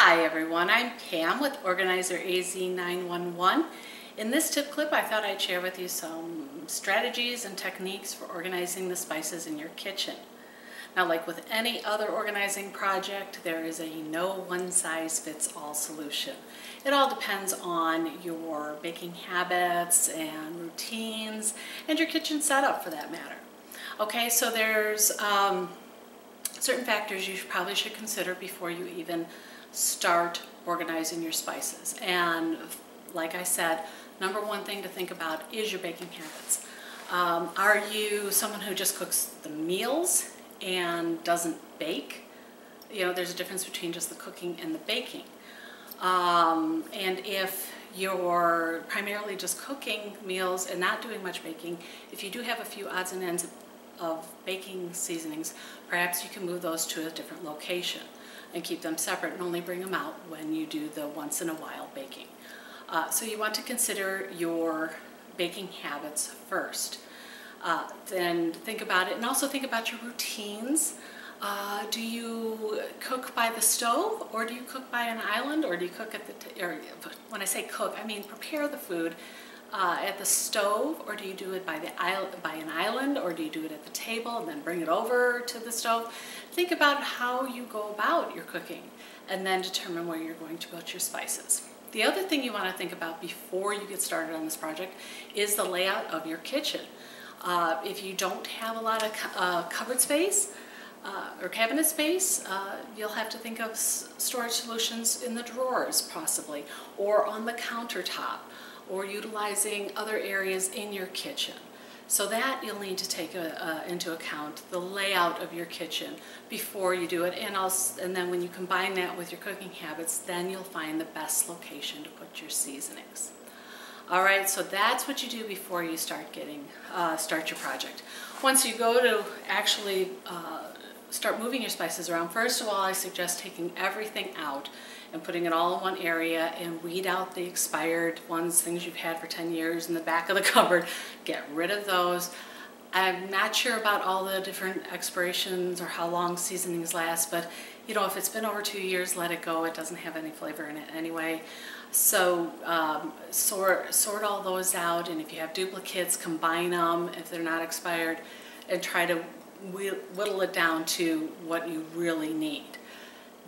Hi everyone, I'm Pam with Organizer AZ911. In this tip clip, I thought I'd share with you some strategies and techniques for organizing the spices in your kitchen. Now, like with any other organizing project, there is a no one-size-fits-all solution. It all depends on your baking habits and routines and your kitchen setup for that matter. Okay, so there's certain factors you probably should consider before you even start organizing your spices. And like I said, number one thing to think about is your baking habits. Are you someone who just cooks the meals and doesn't bake? You know, there's a difference between just the cooking and the baking. And if you're primarily just cooking meals and not doing much baking, if you do have a few odds and ends of baking seasonings, perhaps you can move those to a different location and keep them separate and only bring them out when you do the once in a while baking. So you want to consider your baking habits first. Then think about it, and also think about your routines. Do you cook by the stove, or do you cook by an island, or do you cook at the, or when I say cook, I mean prepare the food at the stove, or do you do it by an island, or do you do it at the table and then bring it over to the stove? Think about how you go about your cooking and then determine where you're going to put your spices. The other thing you want to think about before you get started on this project is the layout of your kitchen. If you don't have a lot of cupboard space or cabinet space, you'll have to think of storage solutions in the drawers possibly, or on the countertop, or utilizing other areas in your kitchen. So that you'll need to take into account the layout of your kitchen before you do it, and then when you combine that with your cooking habits, then you'll find the best location to put your seasonings. All right, so that's what you do before you start your project. Once you go to actually start moving your spices around, first of all, I suggest taking everything out and putting it all in one area and weed out the expired ones, things you've had for 10 years in the back of the cupboard. Get rid of those. I'm not sure about all the different expirations or how long seasonings last, but you know, if it's been over 2 years, let it go. It doesn't have any flavor in it anyway. So sort all those out, and if you have duplicates, combine them if they're not expired, and try to whittle it down to what you really need.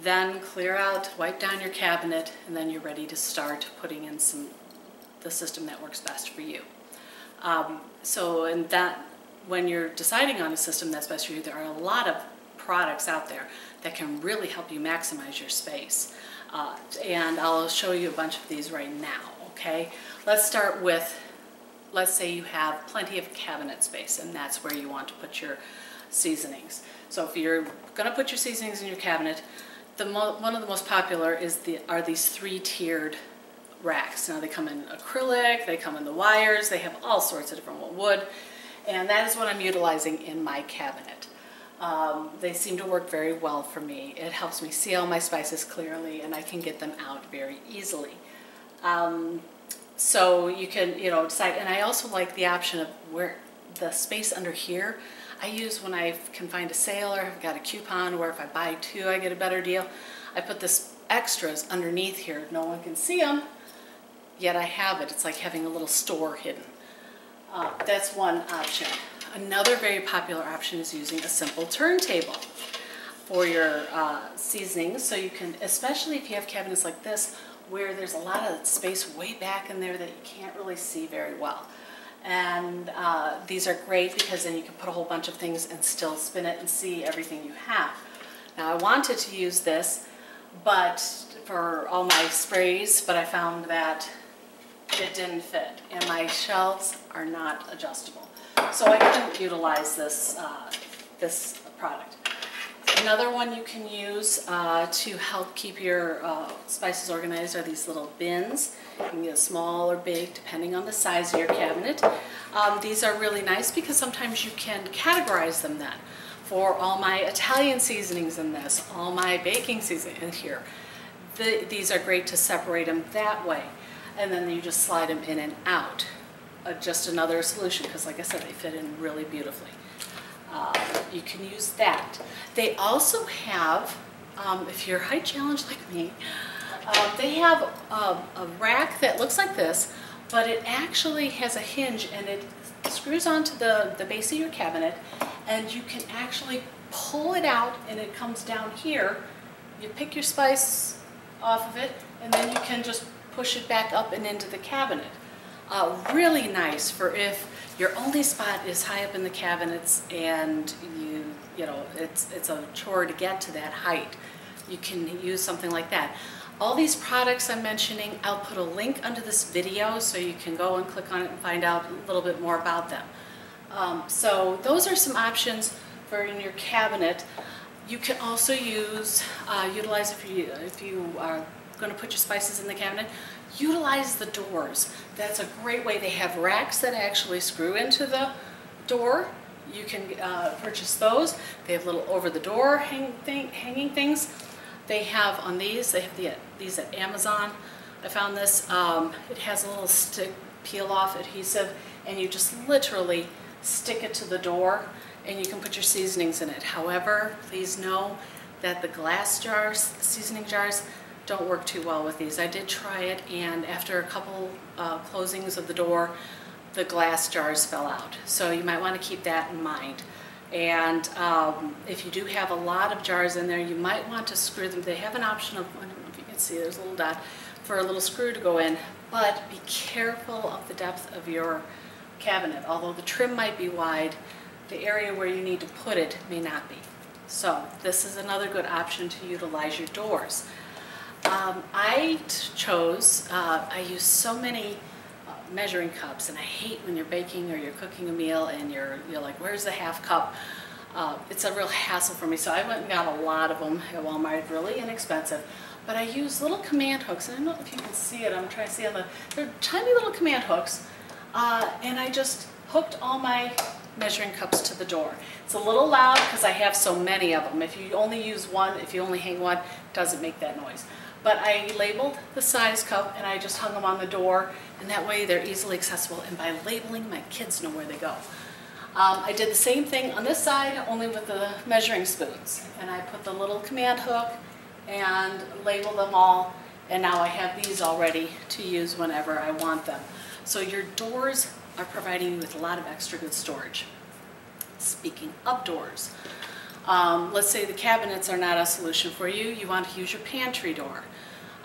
Then clear out, wipe down your cabinet, and then you're ready to start putting in the system that works best for you. When you're deciding on a system that's best for you, there are a lot of products out there that can really help you maximize your space. And I'll show you a bunch of these right now, okay? Let's start with, let's say you have plenty of cabinet space, and that's where you want to put your seasonings. So if you're going to put your seasonings in your cabinet, one of the most popular are these 3-tiered racks. Now they come in acrylic, they come in the wires, they have all sorts of different wood, and that is what I'm utilizing in my cabinet. They seem to work very well for me. It helps me see all my spices clearly, and I can get them out very easily. So you can, decide. And I also like the option of where the space under here I use when I can find a sale, or I've got a coupon, or if I buy 2 I get a better deal. I put this extras underneath here. No one can see them, yet I have it. It's like having a little store hidden. That's one option. Another very popular option is using a simple turntable for your seasonings. So you can, especially if you have cabinets like this where there's a lot of space way back in there that you can't really see very well. And these are great because then you can put a whole bunch of things and still spin it and see everything you have. Now I wanted to use this for all my sprays, but I found that it didn't fit, and my shelves are not adjustable. So I couldn't utilize this product. Another one you can use to help keep your spices organized are these little bins. You can get small or big depending on the size of your cabinet. These are really nice because sometimes you can categorize them then. For all my Italian seasonings in this, all my baking seasoning in here. These are great to separate them that way. And then you just slide them in and out. Just another solution, because like I said, they fit in really beautifully. You can use that. They also have if you're height challenged like me, they have a rack that looks like this, but it actually has a hinge and it screws onto the base of your cabinet, and you can actually pull it out and it comes down here. You pick your spice off of it and then you can just push it back up and into the cabinet. Really nice for if your only spot is high up in the cabinets and you know it's a chore to get to that height. You can use something like that. All these products I'm mentioning, I'll put a link under this video so you can go and click on it and find out a little bit more about them. So those are some options for in your cabinet. You can also utilize if you are going to put your spices in the cabinet, utilize the doors. That's a great way. They have racks that actually screw into the door. You can purchase those. They have little over the door hanging things. They have on these, they have these at Amazon. I found this. It has a little stick peel off adhesive and you just literally stick it to the door and you can put your seasonings in it. However, please know that the glass jars, the seasoning jars, don't work too well with these. I did try it and after a couple closings of the door, the glass jars fell out. So you might want to keep that in mind. And if you do have a lot of jars in there, you might want to screw them. They have an option of, I don't know if you can see, there's a little dot for a little screw to go in, but be careful of the depth of your cabinet. Although the trim might be wide, the area where you need to put it may not be. So this is another good option to utilize your doors. I use so many measuring cups, and I hate when you're baking or you're cooking a meal and you're like, where's the half cup? It's a real hassle for me, so I went and got a lot of them at Walmart, really inexpensive. But I use little command hooks, and I don't know if you can see it, I'm trying to see they're tiny little command hooks, and I just hooked all my measuring cups to the door. It's a little loud because I have so many of them. If you only use one, if you only hang one, it doesn't make that noise. But I labeled the size cup and I just hung them on the door, and that way they're easily accessible, and by labeling, my kids know where they go. I did the same thing on this side, only with the measuring spoons, and I put the little command hook and labeled them all, and now I have these all ready to use whenever I want them. So your doors are providing you with a lot of extra good storage. Speaking of doors, let's say the cabinets are not a solution for you. You want to use your pantry door.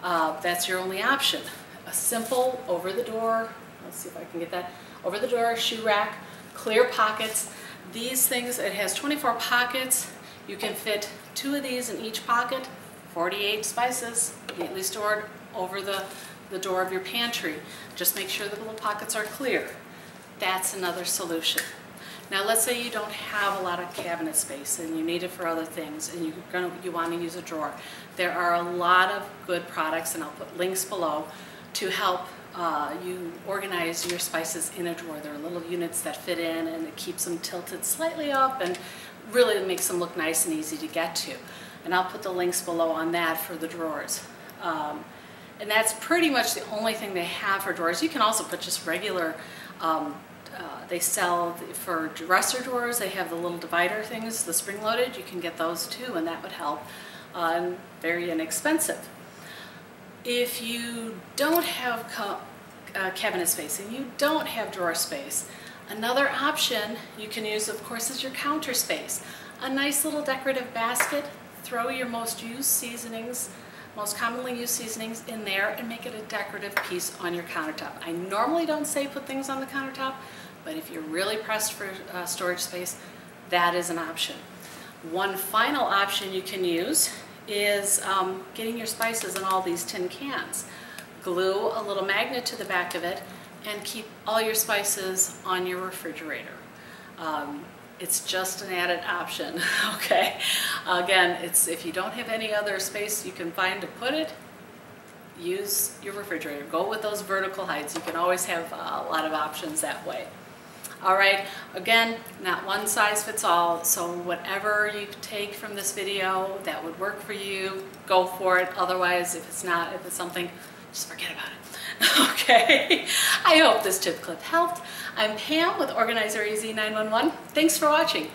That's your only option. A simple over-the-door, let's see if I can get that, over-the-door shoe rack, clear pockets. These things, it has 24 pockets. You can fit 2 of these in each pocket, 48 spices, neatly stored over the door of your pantry. Just make sure the little pockets are clear. That's another solution. Now let's say you don't have a lot of cabinet space and you need it for other things and you want to use a drawer. There are a lot of good products, and I'll put links below, to help you organize your spices in a drawer. There are little units that fit in and it keeps them tilted slightly up and really makes them look nice and easy to get to. And I'll put the links below on that for the drawers. And that's pretty much the only thing they have for drawers. You can also put just regular they sell for dresser drawers. They have the little divider things, the spring-loaded. You can get those too, and that would help. Very inexpensive. If you don't have cabinet space and you don't have drawer space, another option you can use, of course, is your counter space. A nice little decorative basket. Throw your most used seasonings, most commonly used seasonings in there, and make it a decorative piece on your countertop. I normally don't say put things on the countertop, but if you're really pressed for storage space, that is an option. One final option you can use is getting your spices in all these tin cans. Glue a little magnet to the back of it and keep all your spices on your refrigerator. It's just an added option, okay? Again, if you don't have any other space you can find to put it, use your refrigerator. Go with those vertical heights. You can always have a lot of options that way. All right, again, not one size fits all, so whatever you take from this video that would work for you, go for it. Otherwise, if it's something, just forget about it. Okay, I hope this tip clip helped. I'm Pam with Organizer AZ 911. Thanks for watching.